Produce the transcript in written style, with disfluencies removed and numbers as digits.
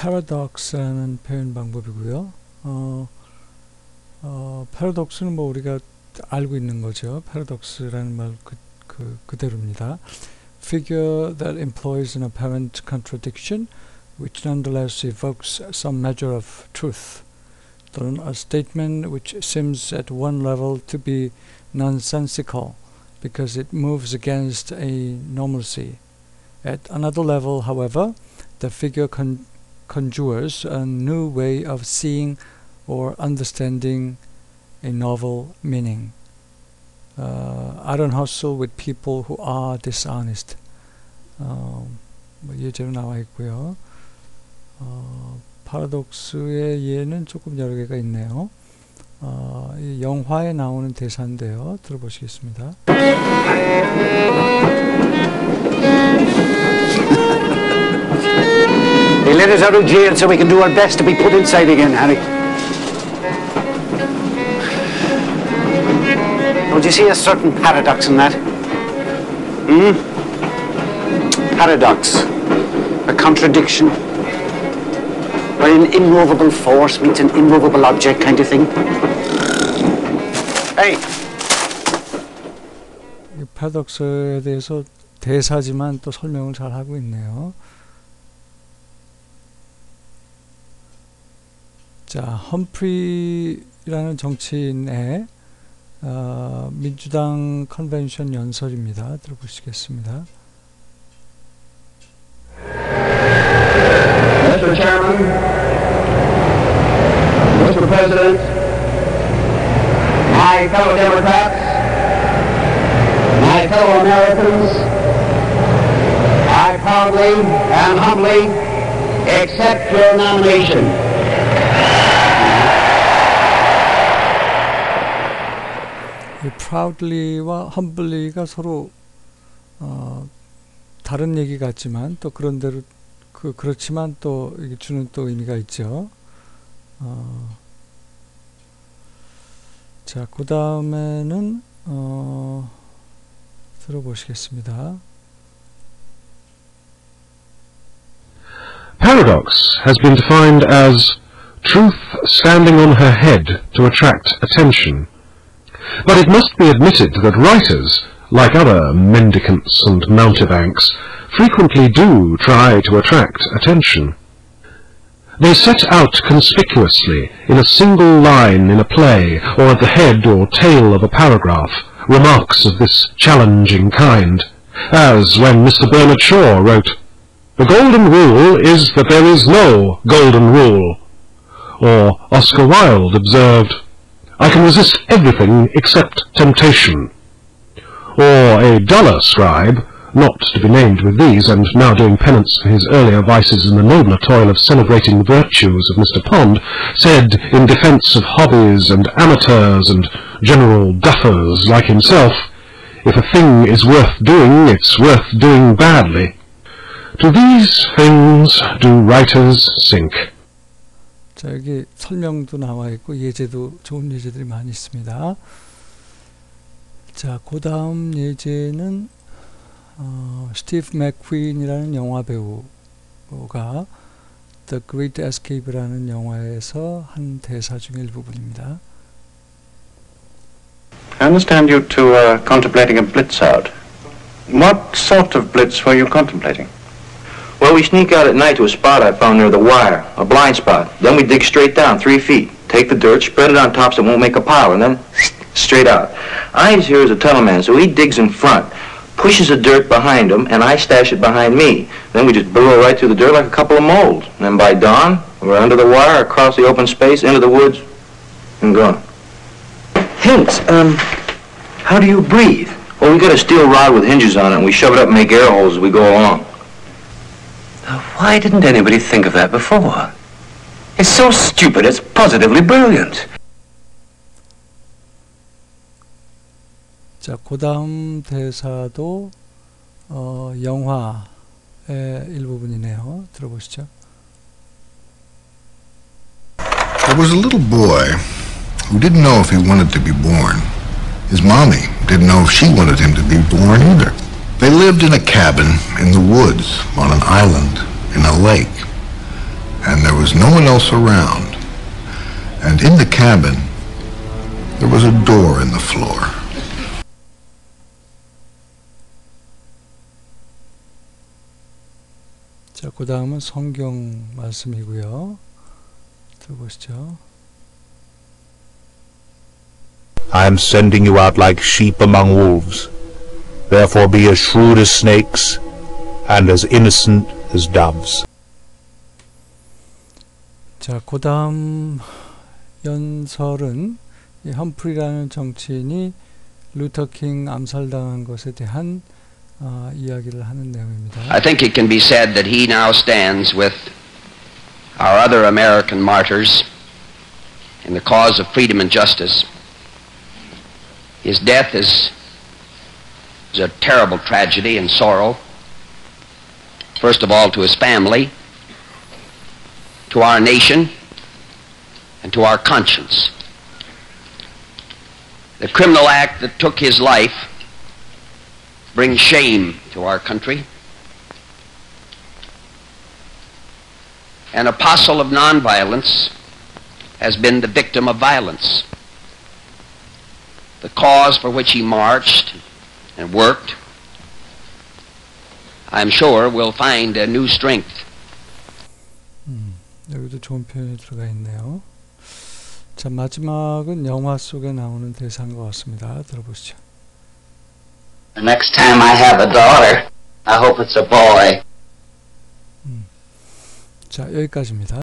paradox라는 표현 방법이고요. paradox는 뭐 우리가 알고 있는 거죠. paradox라는 말 그대로입니다. Figure that employs an apparent contradiction which nonetheless evokes some measure of truth, 또는 a statement which seems at one level to be nonsensical because it moves against a normalcy. At another level, however, the figure conjures a new way of seeing or understanding a novel meaning. I don't hustle with people who are dishonest. 뭐 예제로 나와 있고요. 파라독스의 예는 조금 여러 개가 있네요. 이 영화에 나오는 대사인데요. 들어보시겠습니다. They let us out of jail so we can do our best to be put inside again, Harry. Don't you see a certain paradox in that? Paradox. A contradiction. Where an immovable force meets an immovable object kind of thing. Hey! 이 paradox에 대해서 대사지만 또 설명을 잘 하고 있네요. 자, 험프리라는 정치인의 민주당 컨벤션 연설입니다. 들어보시겠습니다. Mr. Chairman, Mr. President, my fellow Democrats, my fellow Americans, I proudly and humbly accept your nomination. proudly와 humbly가 서로 다른 얘기 같지만 또 그런대로 그렇지만 또 이게 주는 또 의미가 있죠. 자, 그 다음에는 들어보시겠습니다. Paradox has been defined as truth standing on her head to attract attention. But it must be admitted that writers, like other mendicants and mountebanks, frequently do try to attract attention. They set out conspicuously in a single line in a play or at the head or tail of a paragraph remarks of this challenging kind, as when Mr. Bernard Shaw wrote, "The golden rule is that there is no golden rule," or Oscar Wilde observed, "I can resist everything except temptation," or a duller scribe, not to be named with these, and now doing penance for his earlier vices in the nobler toil of celebrating the virtues of Mr. Pond, said in defence of hobbies and amateurs and general duffers like himself, "If a thing is worth doing, it's worth doing badly. To these things do writers sink." 자, 여기 설명도 나와 있고 예제도 좋은 예제들이 많이 있습니다. 자, 그 다음 예제는 스티브 맥퀸이라는 영화 배우가 The Great Escape라는 영화에서 한 대사 중에 일부분입니다. I understand you two are contemplating a blitz out. What sort of blitz were you contemplating? Well, we sneak out at night to a spot I found near the wire, a blind spot. Then we dig straight down 3 feet, take the dirt, spread it on top so it won't make a pile, and then straight out. Ives here is a tunnel man, so he digs in front, pushes the dirt behind him, and I stash it behind me. Then we just burrow right through the dirt like a couple of moles. And then by dawn, we're under the wire, across the open space, into the woods, and gone. Hints, how do you breathe? Well, we got a steel rod with hinges on it, and we shove it up and make air holes as we go along. Why didn't anybody think of that before? It's so stupid, it's positively brilliant. 자, 그 다음 대사도 영화의 일부분이네요. 들어보시죠. There was a little boy who didn't know if he wanted to be born. His mommy didn't know if she wanted him to be born either. They lived in a cabin in the woods on an island in a lake. and there was no one else around. And in the cabin, there was a door in the floor. 자, 그 다음은 성경 말씀이고요. 들어보시죠. I am sending you out like sheep among wolves. Therefore be as shrewd as snakes and as innocent as doves. 자, 그 다음 연설은 이 험프리라는 정치인이 루터킹 암살당한 것에 대한 이야기를 하는 내용입니다. I think it can be said that he now stands with our other American martyrs in the cause of freedom and justice. His death is a terrible tragedy and sorrow, first of all to his family, to our nation, and to our conscience. The criminal act that took his life brings shame to our country. An apostle of nonviolence has been the victim of violence. The cause for which he marched and worked, I'm sure, will find a new strength. 여기도 좋은 표현이 들어가 있네요. 자, 마지막은 영화 속에 나오는 대사인 것 같습니다. 들어보시죠. The next time I have a daughter, I hope it's a boy. 자, 여기까지입니다.